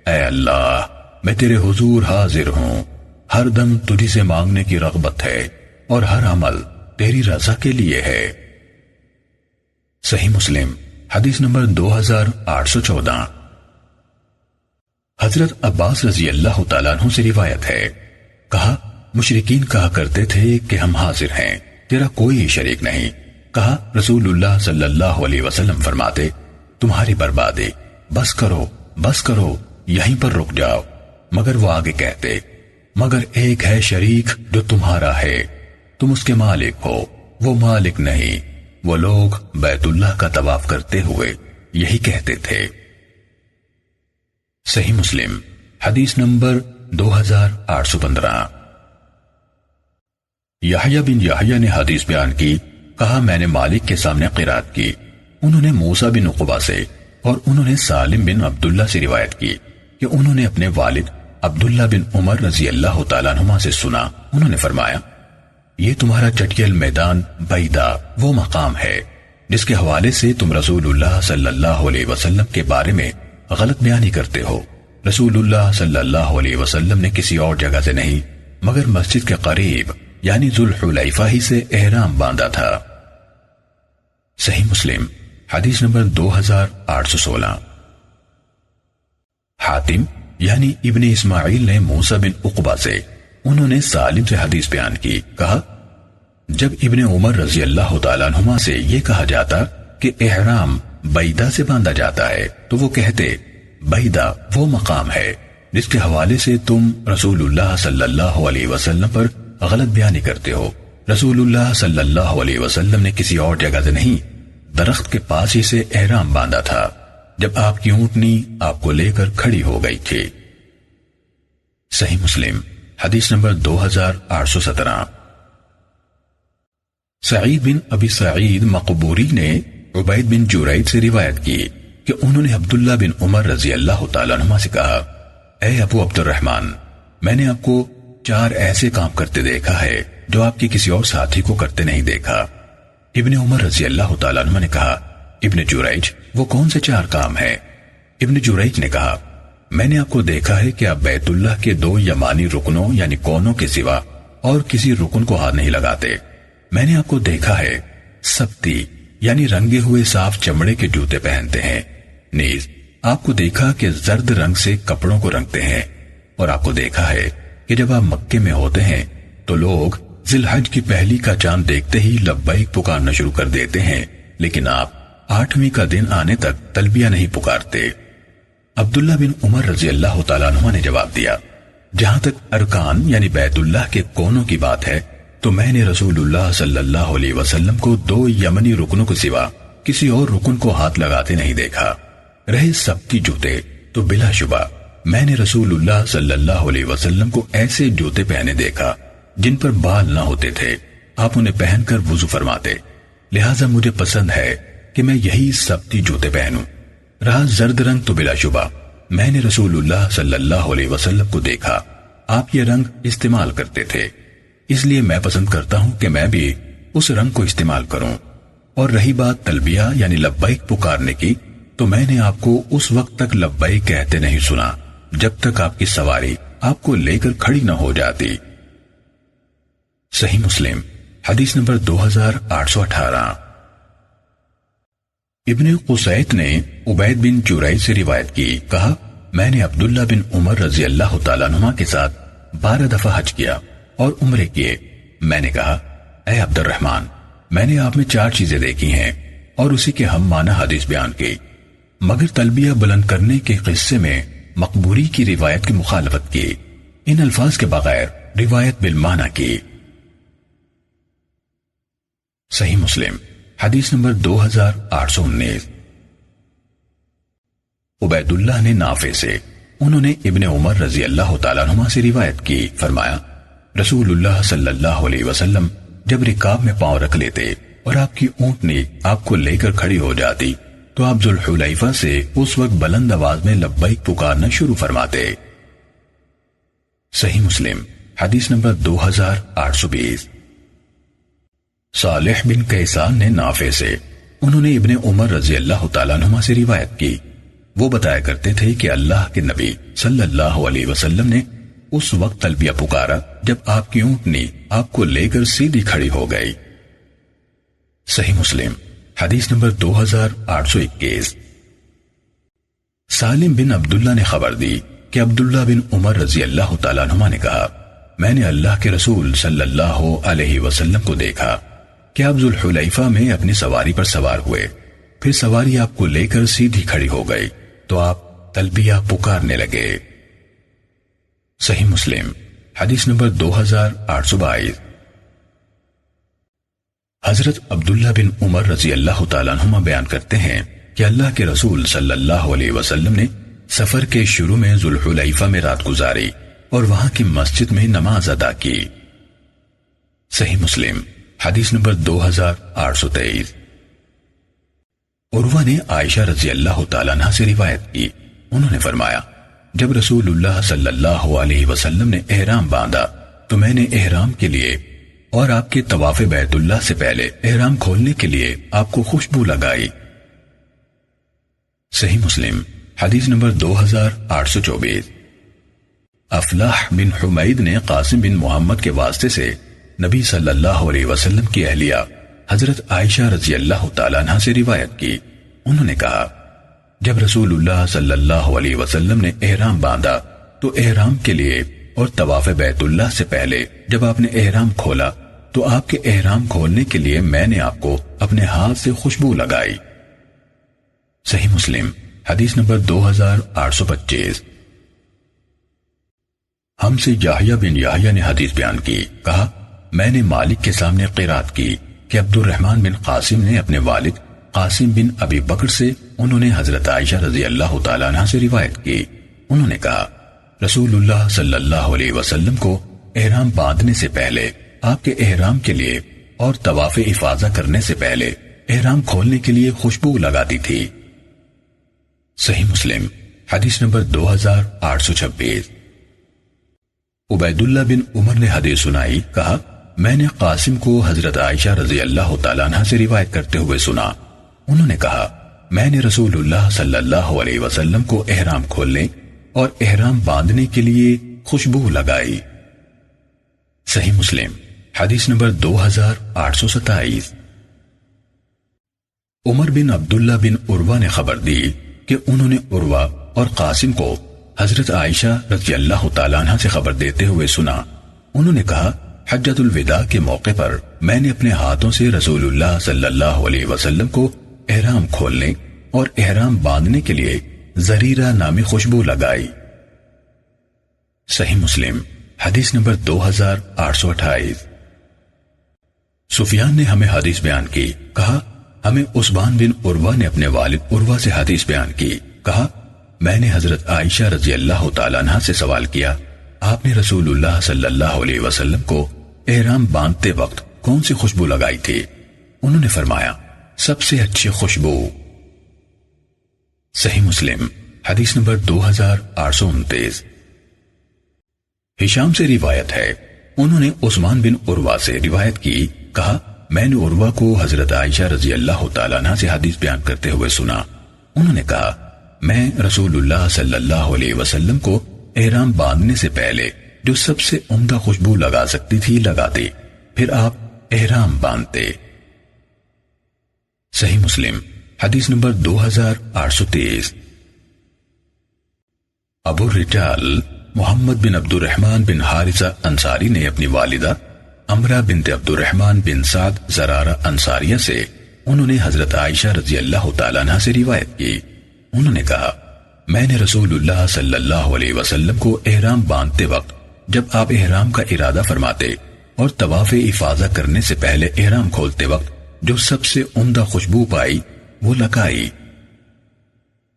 اے اللہ میں تیرے حضور حاضر ہوں، ہر دم تجھی سے مانگنے کی رغبت ہے اور ہر عمل تیری رضا کے لیے ہے۔ صحیح مسلم حدیث نمبر 2814۔ حضرت عباس رضی اللہ تعالیٰ عنہ سے روایت ہے، کہا مشرکین کہا کرتے تھے کہ ہم حاضر ہیں، تیرا کوئی شریک نہیں۔ کہا رسول اللہ صلی اللہ علیہ وسلم فرماتے تمہاری بربادی، بس کرو یہیں پر رک جاؤ۔ مگر وہ آگے کہتے مگر ایک ہے شریک جو تمہارا ہے، تم اس کے مالک ہو، وہ مالک نہیں۔ وہ لوگ بیت اللہ کا طواف کرتے ہوئے یہی کہتے تھے۔ صحیح مسلم حدیث نمبر 2815۔ یحییٰ بن یحییٰ نے حدیث بیان کی، کہا میں نے مالک کے سامنے قرات کی، انہوں نے موسیٰ بن عقبہ سے اور انہوں نے سالم بن عبداللہ سے روایت کی کہ انہوں نے اپنے والد عبداللہ بن عمر رضی اللہ تعالیٰ عنہما سے سنا، انہوں نے فرمایا یہ تمہارا چٹیل میدان بیدا وہ مقام ہے جس کے حوالے سے تم رسول اللہ صلی اللہ علیہ وسلم کے بارے میں غلط بیانی کرتے ہو۔ رسول اللہ صلی اللہ علیہ وسلم نے کسی اور جگہ سے نہیں مگر مسجد کے قریب یعنی ذوالحلیفہ ہی سے احرام باندھا تھا۔ صحیح مسلم حدیث نمبر 2816۔ حاتم یعنی ابن اسماعیل نے موسیٰ بن عقبہ سے، انہوں نے سالم سے حدیث بیان کی، کہا جب ابن عمر رضی اللہ تعالیٰ عنہما سے یہ کہا جاتا کہ احرام بیدا سے باندھا جاتا ہے تو وہ کہتے بیدا وہ مقام ہے جس کے حوالے سے تم رسول اللہ صلی اللہ علیہ وسلم پر غلط بیانی کرتے ہو۔ رسول اللہ صلی اللہ علیہ وسلم نے کسی اور جگہ سے نہیں درخت کے پاس ہی سے احرام باندھا تھا جب آپ کی اونٹنی آپ کو لے کر کھڑی ہو گئی تھی۔ صحیح مسلم حدیث نمبر 2817۔ سعید بن ابی سعید مقبوری نے عبید بن جریج سے روایت کی کہ انہوں نے عبداللہ بن عمر رضی اللہ تعالیٰ عنہ سے کہا اے ابو عبد الرحمن، میں نے آپ کو 4 ایسے کام کرتے دیکھا ہے جو آپ کی کسی اور ساتھی کو کرتے نہیں دیکھا۔ ابن عمر رضی اللہ تعالیٰ عنہ نے کہا ابن جریج وہ کون سے 4 کام ہیں؟ ابن جریج نے کہا میں نے آپ کو دیکھا ہے کہ آپ بیت اللہ کے 2 یمانی رکنوں یعنی کونوں کے سوا اور کسی رکن کو ہاتھ نہیں لگاتے۔ میں نے آپ کو دیکھا ہے سبتی یعنی رنگے ہوئے صاف چمڑے کے جوتے پہنتے ہیں، نیز آپ کو دیکھا کہ زرد رنگ سے کپڑوں کو رنگتے ہیں، اور آپ کو دیکھا ہے کہ جب آپ مکے میں ہوتے ہیں تو لوگ ذی الحج کی پہلی کا چاند دیکھتے ہی لبیک پکارنا شروع کر دیتے ہیں، لیکن آپ 8ویں کا دن آنے تک تلبیہ نہیں پکارتے۔ عبداللہ بن عمر رضی اللہ تعالیٰ عنہ نے جواب دیا جہاں تک ارکان یعنی بیت اللہ کے کونوں کی بات ہے تو میں نے رسول اللہ صلی اللہ علیہ وسلم کو 2 یمنی رکنوں کے سوا کسی اور رکن کو ہاتھ لگاتے نہیں دیکھا۔ رہے سبتی جوتے تو بلا شبہ میں نے رسول اللہ صلی اللہ علیہ وسلم کو ایسے جوتے پہنے دیکھا جن پر بال نہ ہوتے تھے، آپ انہیں پہن کر وضو فرماتے، لہٰذا مجھے پسند ہے کہ میں یہی سبتی جوتے پہنوں۔ رہا زرد رنگ تو بلا شبہ میں نے رسول اللہ صلی اللہ علیہ وسلم کو دیکھا، آپ یہ رنگ استعمال کرتے تھے، اس لیے میں پسند کرتا ہوں کہ میں بھی اس رنگ کو استعمال کروں۔ اور رہی بات تلبیہ یعنی لبیک پکارنے کی تو میں نے آپ کو اس وقت تک لبیک کہتے نہیں سنا جب تک آپ کی سواری آپ کو لے کر کھڑی نہ ہو جاتی۔ صحیح مسلم حدیث نمبر 2818۔ ابن قسیط نے عبید بن جریج سے روایت کی، کہا میں نے عبداللہ بن عمر رضی اللہ تعالیٰ عنہ کے ساتھ 12 دفعہ حج کیا اور عمرے کیے۔ میں نے کہا اے عبد الرحمن، میں نے آپ میں 4 چیزیں دیکھی ہیں اور اسی کے ہم معنی حدیث بیان کی، مگر تلبیہ بلند کرنے کے قصے میں مقبوری کی روایت کی مخالفت کی، ان الفاظ کے بغیر روایت بالمعنی کی۔ صحیح مسلم حدیث نمبر 2819۔ عبید اللہ نے نافع سے، انہوں نے ابن عمر رضی اللہ تعالیٰ عنہ سے روایت کی، فرمایا رسول اللہ صلی اللہ علیہ وسلم جب رکاب میں پاؤں رکھ لیتے اور آپ کی اونٹنی آپ کو لے کر کھڑی ہو جاتی تو آپ ذوالحلیفہ سے اس وقت بلند آواز میں لبیک پکارنا شروع فرماتے۔ صحیح مسلم حدیث نمبر 2820۔ صالح بن کیسان نے نافع سے، انہوں نے ابن عمر رضی اللہ تعالیٰ عنہ سے روایت کی، وہ بتایا کرتے تھے کہ اللہ کے نبی صلی اللہ علیہ وسلم نے اس وقت تلبیہ پکارا جب آپ کی اونٹنی آپ کو لے کر سیدھی کھڑی ہو گئی۔ صحیح مسلم حدیث نمبر 2821۔ سالم بن عبداللہ نے خبر دی کہ عبداللہ بن عمر رضی اللہ تعالیٰ عنہ نے کہا میں نے اللہ کے رسول صلی اللہ علیہ وسلم کو دیکھا کہ آپ ذوالحلیفہ میں اپنی سواری پر سوار ہوئے، پھر سواری آپ کو لے کر سیدھی کھڑی ہو گئی تو آپ تلبیہ پکارنے لگے۔ صحیح مسلم حدیث نمبر 2822۔ حضرت عبداللہ بن عمر رضی اللہ تعالیٰ عنہ بیان کرتے ہیں کہ اللہ کے رسول صلی اللہ علیہ وسلم نے سفر کے شروع میں ذوالحلیفہ میں رات گزاری اور وہاں کی مسجد میں نماز ادا کی۔ صحیح مسلم حدیث نمبر 2823۔ عروہ نے عائشہ رضی اللہ تعالیٰ عنہ سے روایت کی، انہوں نے فرمایا جب رسول اللہ صلی اللہ علیہ وسلم نے احرام باندھا تو میں نے احرام کے لیے اور آپ کے طواف بیت اللہ سے پہلے احرام کھولنے کے لیے آپ کو خوشبو لگائی۔ صحیح مسلم حدیث نمبر 2824۔ افلاح بن حمید نے قاسم بن محمد کے واسطے سے نبی صلی اللہ علیہ وسلم کی اہلیہ حضرت عائشہ رضی اللہ تعالیٰ عنہ سے روایت کی، انہوں نے کہا جب رسول اللہ صلی اللہ علیہ وسلم نے احرام باندھا تو احرام کے لیے اور طواف بیت اللہ سے پہلے جب آپ نے احرام کھولا تو آپ کے احرام کھولنے کے لیے میں نے آپ کو اپنے ہاتھ سے خوشبو لگائی۔ صحیح مسلم حدیث نمبر 2825۔ ہم سے یحییٰ بن یحییٰ نے حدیث بیان کی، کہا میں نے مالک کے سامنے قرات کی کہ عبد الرحمن بن قاسم نے اپنے والد قاسم بن ابی بکر سے، انہوں نے حضرت عائشہ رضی اللہ تعالیٰ عنہ سے روایت کی، انہوں نے کہا رسول اللہ صلی اللہ علیہ وسلم کو احرام باندھنے سے پہلے آپ کے احرام کے لیے اور طواف افاضہ کرنے سے پہلے احرام کھولنے کے لیے خوشبو لگاتی تھی۔ صحیح مسلم حدیث نمبر 2826۔ عبید اللہ بن عمر نے حدیث سنائی، کہا میں نے قاسم کو حضرت عائشہ رضی اللہ تعالیٰ عنہ سے روایت کرتے ہوئے سنا، انہوں نے کہا میں نے رسول اللہ صلی اللہ علیہ وسلم کو احرام کھولنے اور احرام باندھنے کے لیے خوشبو لگائی۔ صحیح مسلم حدیث نمبر 2827۔ عمر بن عبداللہ بن عروہ نے خبر دی کہ انہوں نے عروہ اور قاسم کو حضرت عائشہ رضی اللہ تعالیٰ عنہ سے خبر دیتے ہوئے سنا، انہوں نے کہا حجۃ الوداع کے موقع پر میں نے اپنے ہاتھوں سے رسول اللہ صلی اللہ علیہ وسلم کو احرام کھولنے اور احرام باندھنے کے لیے زریرہ نامی خوشبو لگائی۔ صحیح مسلم حدیث نمبر 2828۔ سفیان نے ہمیں حدیث بیان کی، کہا ہمیں عثمان بن عروہ نے اپنے والد عروہ سے حدیث بیان کی، کہا میں نے حضرت عائشہ رضی اللہ تعالیٰ عنہ سے سوال کیا آپ نے رسول اللہ صلی اللہ علیہ وسلم کو احرام باندھتے وقت کون سی خوشبو لگائی تھی؟ انہوں نے فرمایا سب سے اچھی خوشبو۔ صحیح مسلم حدیث نمبر 2829۔ ہشام سے روایت ہے، انہوں نے عثمان بن عروہ سے روایت کی، کہا میں نے عروہ کو حضرت عائشہ رضی اللہ تعالیٰ عنہ سے حدیث بیان کرتے ہوئے سنا، انہوں نے کہا میں رسول اللہ صلی اللہ علیہ وسلم کو احرام باندھنے سے پہلے جو سب سے عمدہ خوشبو لگا سکتی تھی لگاتی، پھر آپ احرام باندھتے۔ صحیح مسلم حدیث نمبر 2823۔ ابو الرجال محمد بن عبد الرحمن بن حارثہ انصاری نے اپنی والدہ امرہ بنت عبد الرحمن بن سعد زرارہ انصاریہ سے انہوں نے حضرت عائشہ رضی اللہ تعالیٰ عنہ سے روایت کی، انہوں نے کہا میں نے رسول اللہ صلی اللہ علیہ وسلم کو احرام باندھتے وقت جب آپ احرام کا ارادہ فرماتے اور طواف افاضہ کرنے سے پہلے احرام کھولتے وقت جو سب سے عمدہ خوشبو پائی وہ لکائی۔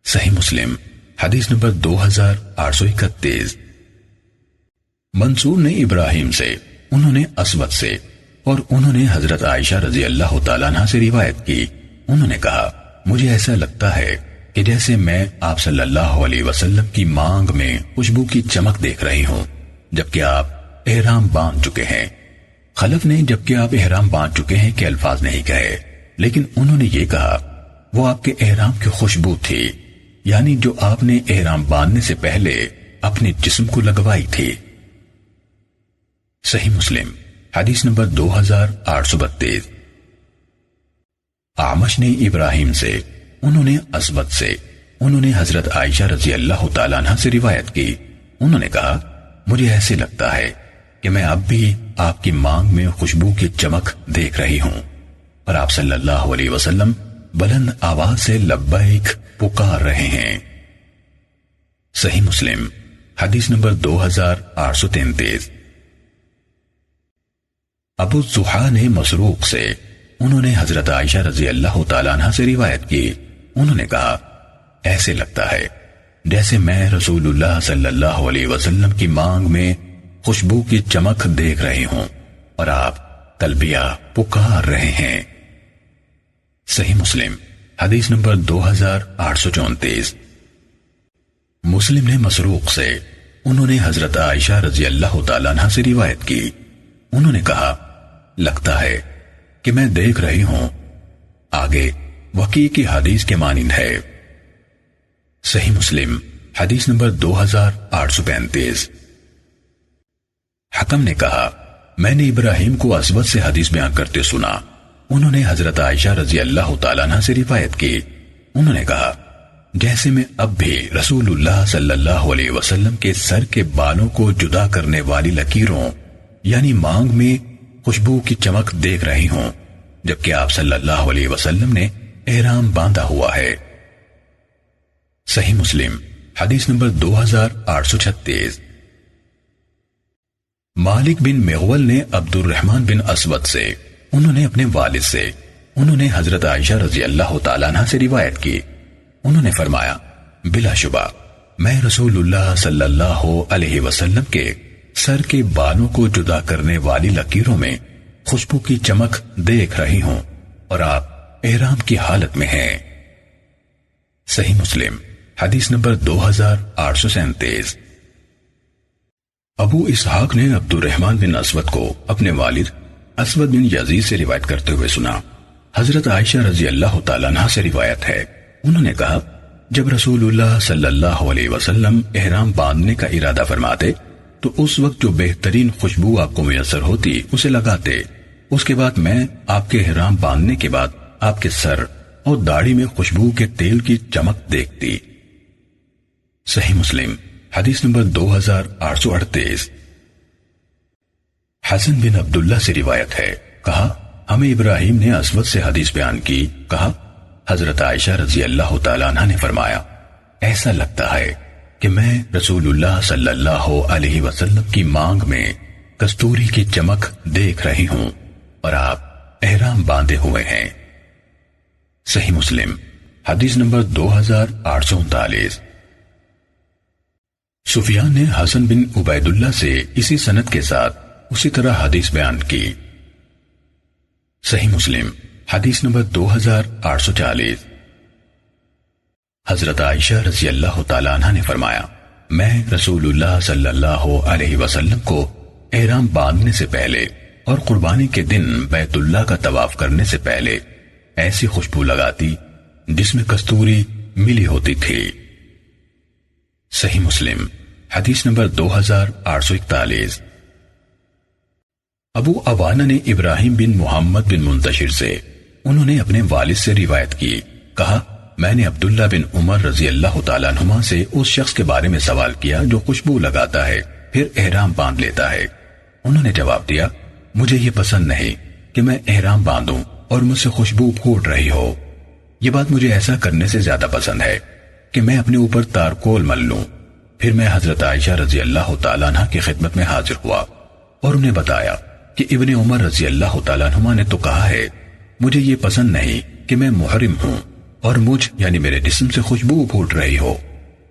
صحیح مسلم حدیث نمبر 2831۔ منصور نے ابراہیم سے، انہوں نے اسود سے، اور انہوں نے حضرت عائشہ رضی اللہ تعالیٰ عنہ سے روایت کی، انہوں نے کہا مجھے ایسا لگتا ہے کہ جیسے میں آپ صلی اللہ علیہ وسلم کی مانگ میں خوشبو کی چمک دیکھ رہی ہوں جبکہ آپ احرام باندھ چکے ہیں۔ خلف نے جبکہ آپ احرام باندھ چکے ہیں کہ الفاظ نہیں کہے، لیکن انہوں نے یہ کہا وہ آپ کے احرام کی خوشبو تھی، یعنی جو آپ نے احرام باندھنے سے پہلے اپنے جسم کو لگوائی تھی۔ صحیح مسلم حدیث نمبر 2832۔ اعمش نے ابراہیم سے، انہوں نے اسود سے، انہوں نے حضرت عائشہ رضی اللہ تعالیٰ عنہ سے روایت کی، انہوں نے کہا مجھے ایسے لگتا ہے کہ میں اب بھی آپ کی مانگ میں خوشبو کی چمک دیکھ رہی ہوں، اور آپ صلی اللہ علیہ وسلم بلند آواز سے لبیک پکار رہے ہیں۔ صحیح مسلم حدیث نمبر 2833۔ ابو الضحیٰ نے مسروق سے، انہوں نے حضرت عائشہ رضی اللہ تعالیٰ عنہ سے روایت کی، انہوں نے کہا ایسے لگتا ہے جیسے میں رسول اللہ صلی اللہ علیہ وسلم کی مانگ میں خوشبو کی چمک دیکھ رہی ہوں اور آپ تلبیہ پکار رہے ہیں۔ صحیح مسلم حدیث نمبر 2834۔ مسلم نے مسروق سے، انہوں نے حضرت عائشہ رضی اللہ تعالیٰ عنہ سے روایت کی، انہوں نے کہا لگتا ہے کہ میں دیکھ رہی ہوں، آگے وقی کی حدیث کے مانند ہے۔ صحیح مسلم حدیث نمبر 2835۔ حکم نے کہا میں نے ابراہیم کو اسود سے حدیث بیان کرتے سنا، انہوں نے حضرت عائشہ رضی اللہ تعالیٰ عنہ سے روایت کی، انہوں نے کہا جیسے میں اب بھی رسول اللہ صلی اللہ علیہ وسلم کے سر کے بالوں کو جدا کرنے والی لکیروں یعنی مانگ میں خوشبو کی چمک دیکھ رہی ہوں جبکہ آپ صلی اللہ علیہ وسلم نے احرام باندھا ہوا ہے۔ صحیح مسلم حدیث نمبر 2836۔ مالک بن مغول نے عبد الرحمن بن اسود سے، انہوں نے اپنے والد سے، انہوں نے حضرت عائشہ رضی اللہ تعالیٰ عنہ سے روایت کی، انہوں نے فرمایا بلا شبہ میں رسول اللہ صلی اللہ علیہ وسلم کے سر کے بالوں کو جدا کرنے والی لکیروں میں خوشبو کی چمک دیکھ رہی ہوں اور آپ احرام کی حالت میں ہیں۔ صحیح مسلم حدیث نمبر 2837۔ ابو اسحاق نے عبد الرحمن بن اسود کو اپنے والد اسود بن یزید سے روایت کرتے ہوئے سنا، حضرت عائشہ رضی اللہ تعالیٰ عنہ سے روایت ہے، انہوں نے کہا جب رسول اللہ صلی اللہ علیہ وسلم احرام باندھنے کا ارادہ فرماتے تو اس وقت جو بہترین خوشبو آپ کو میسر ہوتی اسے لگاتے، اس کے بعد میں آپ کے احرام باندھنے کے بعد آپ کے سر اور داڑھی میں خوشبو کے تیل کی چمک دیکھتی۔ صحیح مسلم حدیث نمبر 2838۔ حسن بن عبداللہ سے روایت ہے، کہا ہمیں ابراہیم نے اسود سے حدیث بیان کی، کہا حضرت عائشہ رضی اللہ تعالیٰ عنہ نے فرمایا ایسا لگتا ہے کہ میں رسول اللہ صلی اللہ علیہ وسلم کی مانگ میں کستوری کی چمک دیکھ رہی ہوں اور آپ احرام باندھے ہوئے ہیں۔ صحیح مسلم حدیث نمبر 2839۔ سفیان نے حسن بن عبید اللہ سے اسی سند کے ساتھ اسی طرح حدیث بیان کی۔ صحیح مسلم حدیث نمبر 2840۔ حضرت عائشہ رضی اللہ تعالیٰ عنہ نے فرمایا میں رسول اللہ صلی اللہ علیہ وسلم کو احرام باندھنے سے پہلے اور قربانی کے دن بیت اللہ کا طواف کرنے سے پہلے ایسی خوشبو لگاتی جس میں کستوری ملی ہوتی تھی۔ صحیح مسلم حدیث نمبر 2841۔ ابو عوانہ نے ابراہیم بن محمد بن منتشر سے، انہوں نے اپنے والد سے روایت کی، کہا میں نے عبداللہ بن عمر رضی اللہ تعالیٰ عنہما سے اس شخص کے بارے میں سوال کیا جو خوشبو لگاتا ہے پھر احرام باندھ لیتا ہے۔ انہوں نے جواب دیا، مجھے یہ پسند نہیں کہ میں احرام باندھوں اور مجھ سے خوشبو پھوٹ رہی ہو۔ یہ بات مجھے ایسا کرنے سے زیادہ پسند ہے کہ میں اپنے اوپر تارکول مل لوں۔ پھر میں حضرت عائشہ رضی اللہ تعالیٰ عنہ کی خدمت میں حاضر ہوا اور انہیں بتایا کہ ابن عمر رضی اللہ تعالیٰ عنہما نے تو کہا ہے، مجھے یہ پسند نہیں کہ میں محرم ہوں اور مجھ یعنی میرے جسم سے خوشبو پھوٹ رہی ہو۔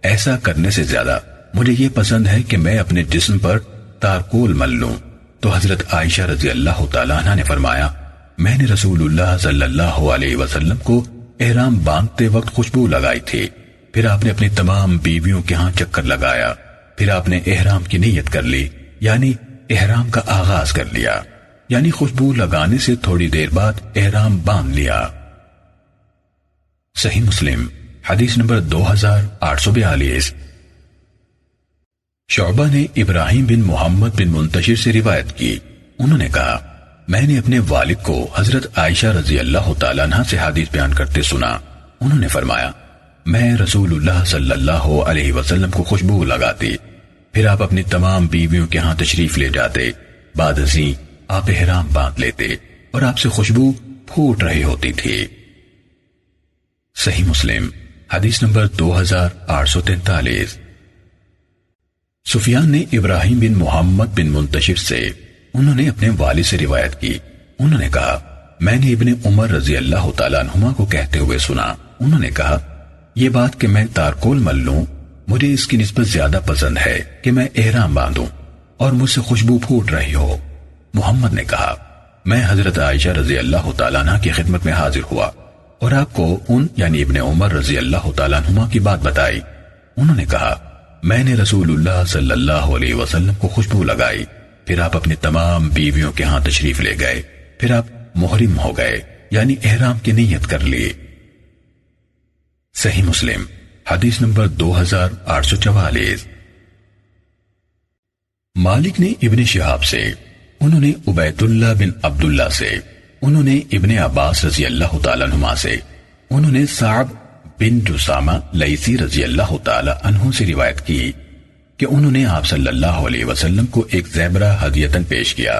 ایسا کرنے سے زیادہ مجھے یہ پسند ہے کہ میں اپنے جسم پر تارکول مل لوں۔ تو حضرت عائشہ رضی اللہ تعالیٰ عنہ نے فرمایا، میں نے رسول اللہ صلی اللہ علیہ وسلم کو احرام باندھتے وقت خوشبو لگائی تھی۔ پھر آپ نے اپنی تمام بیویوں کے ہاں چکر لگایا، پھر آپ نے احرام کی نیت کر لی، یعنی احرام کا آغاز کر لیا، یعنی خوشبو لگانے سے تھوڑی دیر بعد احرام باندھ لیا۔ صحیح مسلم حدیث نمبر 2842۔ شعبہ نے ابراہیم بن محمد بن منتشر سے روایت کی، انہوں نے کہا، میں نے اپنے والد کو حضرت عائشہ رضی اللہ تعالیٰ عنہ سے حدیث بیان کرتے سنا۔ انہوں نے فرمایا، میں رسول اللہ صلی اللہ علیہ وسلم کو خوشبو لگاتی، پھر آپ اپنی تمام بیویوں کے ہاں تشریف لے جاتے، بعد ازیں آپ احرام باندھ لیتے اور آپ سے خوشبو پھوٹ رہی ہوتی تھی۔ صحیح مسلم حدیث نمبر 2843۔ سفیان نے ابراہیم بن محمد بن منتشر سے، انہوں نے اپنے والد سے روایت کی، انہوں نے کہا، میں نے ابن عمر رضی اللہ تعالیٰ عنہما کو کہتے ہوئے سنا، انہوں نے کہا، یہ بات کہ میں تارکول مل لوں مجھے اس کی نسبت زیادہ پسند ہے کہ میں احرام باندھوں اور مجھ سے خوشبو پھوٹ رہی ہو۔ محمد نے کہا، میں حضرت عائشہ رضی اللہ تعالیٰ عنہ کی خدمت میں حاضر ہوا اور آپ کو ان یعنی ابن عمر رضی اللہ تعالیٰ عنہما کی بات بتائی۔ انہوں نے کہا، میں نے رسول اللہ صلی اللہ علیہ وسلم کو خوشبو لگائی، پھر آپ اپنی تمام بیویوں کے ہاں تشریف لے گئے، پھر آپ محرم ہو گئے، یعنی احرام کی نیت کر لی۔ صحیح مسلم حدیث نمبر 2844۔ مالک نے ابن شہاب سے، انہوں نے عبید اللہ بن عبداللہ سے، انہوں نے ابن عباس رضی اللہ تعالیٰ عنہما سے، انہوں نے صعب بن جسامہ لیثی رضی اللہ تعالیٰ عنہ سے روایت کی کہ انہوں نے آپ صلی اللہ علیہ وسلم کو ایک زیبرہ ہدیتاً پیش کیا۔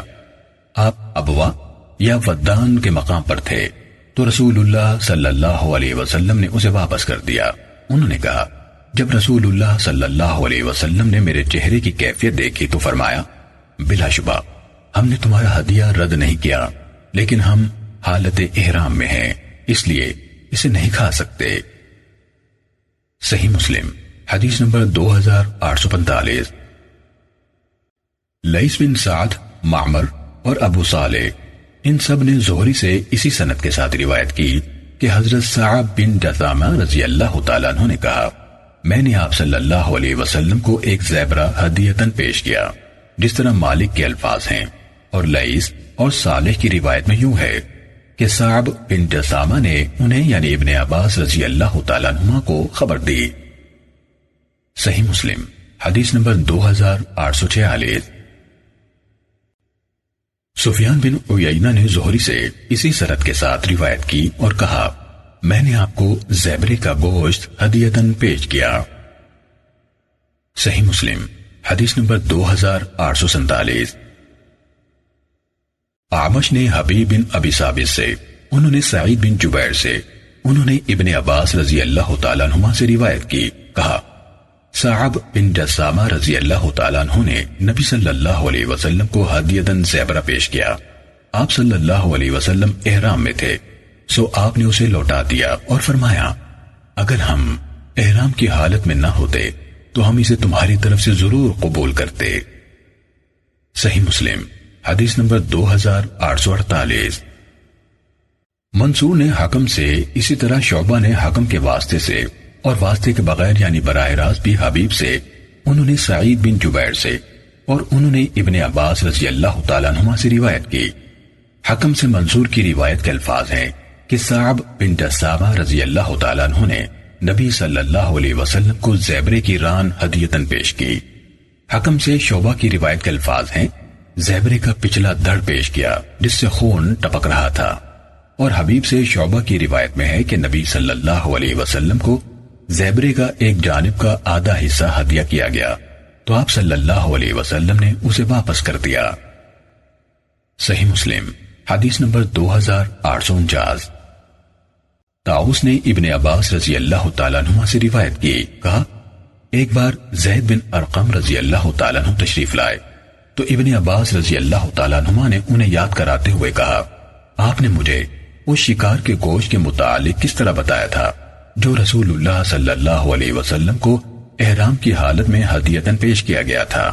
آپ ابوا یا ودان کے مقام پر تھے تو رسول اللہ صلی اللہ علیہ وسلم نے اسے واپس کر دیا۔ انہوں نے کہا، جب رسول اللہ صلی اللہ علیہ وسلم نے میرے چہرے کی کیفیت دیکھی تو فرمایا، بلا شبہ ہم نے تمہارا ہدیہ رد نہیں کیا، لیکن ہم حالت احرام میں ہیں، اس لیے اسے نہیں کھا سکتے۔ صحیح مسلم حدیث نمبر 2845۔ لیث بن سعد، معمر اور ابو صالح ان سب نے زہری سے اسی سند کے ساتھ روایت کی کہ حضرت صعب بن جثامہ رضی اللہ تعالیٰ عنہ نے کہا، میں نے آپ صلی اللہ علیہ وسلم کو ایک زیبرہ ہدیتاً پیش کیا، جس طرح مالک کے الفاظ ہیں، اور لیث اور صالح کی روایت میں یوں ہے کہ صعب بن جثامہ نے انہیں یعنی ابن عباس رضی اللہ تعالیٰ عنہما کو خبر دی۔ صحیح مسلم حدیث نمبر 2846۔ سفیان بن عیینہ نے زہری سے اسی سند کے ساتھ روایت کی اور کہا، میں نے آپ کو زیبرے کا گوشت ہدیتاً پیش کیا۔ صحیح مسلم حدیث نمبر 2847۔ اعمش نے حبیب بن ابی ثابت سے، انہوں نے سعید بن جبیر سے، انہوں نے ابن عباس رضی اللہ تعالیٰ عنہما سے روایت کی، کہا، صعب بن جسامہ رضی اللہ تعالیٰ عنہ نے نبی صلی اللہ علیہ وسلم کو ہدیتاً زیبرہ پیش کیا۔ آپ صلی اللہ علیہ وسلم احرام میں تھے، سو آپ نے اسے لوٹا دیا اور فرمایا، اگر ہم احرام کی حالت میں نہ ہوتے تو ہم اسے تمہاری طرف سے ضرور قبول کرتے۔ صحیح مسلم حدیث نمبر 2848۔ منصور نے حکم سے، اسی طرح شعبہ نے حکم کے واسطے سے اور واسطے کے بغیر یعنی براہ راست بھی حبیب سے، انہوں نے سعید بن جبیر سے اور انہوں نے ابن عباس رضی اللہ تعالیٰ عنہما سے روایت کی۔ حکم سے منصور کی روایت کے الفاظ ہیں کہ صعب بن جسامہ رضی اللہ تعالیٰ عنہ نے نبی صلی اللہ علیہ وسلم کو زیبرے کی ران ہدیتاً پیش کی۔ حکم سے شعبہ کی روایت کے الفاظ ہیں، زیبرے کا پچھلا دھڑ پیش کیا جس سے خون ٹپک رہا تھا۔ اور حبیب سے شعبہ کی روایت میں ہے کہ نبی صلی اللہ علیہ وسلم کو زیبرے کا ایک جانب کا آدھا حصہ ہدیہ کیا گیا تو آپ صلی اللہ علیہ وسلم نے اسے واپس کر دیا۔ صحیح مسلم حدیث نمبر 2849۔ طاؤس نے ابن عباس رضی اللہ تعالیٰ عنہ سے روایت کی، کہا ایک بار زید بن ارقم رضی اللہ تعالیٰ عنہ تشریف لائے تو ابن عباس رضی اللہ تعالیٰ عنہ نے انہیں یاد کراتے ہوئے کہا، آپ نے مجھے اس شکار کے گوشت کے متعلق کس طرح بتایا تھا جو رسول اللہ صلی اللہ علیہ وسلم کو احرام کی حالت میں ہدیتاً پیش کیا گیا تھا۔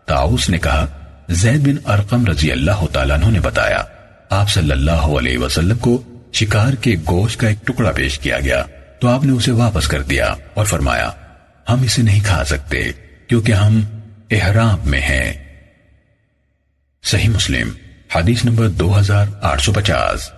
طاؤس نے کہا، زید بن ارقم رضی اللہ تعالیٰ عنہ نے بتایا، آپ صلی اللہ علیہ وسلم کو شکار کے گوشت کا ایک ٹکڑا پیش کیا گیا تو آپ نے اسے واپس کر دیا اور فرمایا، ہم اسے نہیں کھا سکتے کیونکہ ہم احرام میں ہیں۔ صحیح مسلم حدیث نمبر 2850۔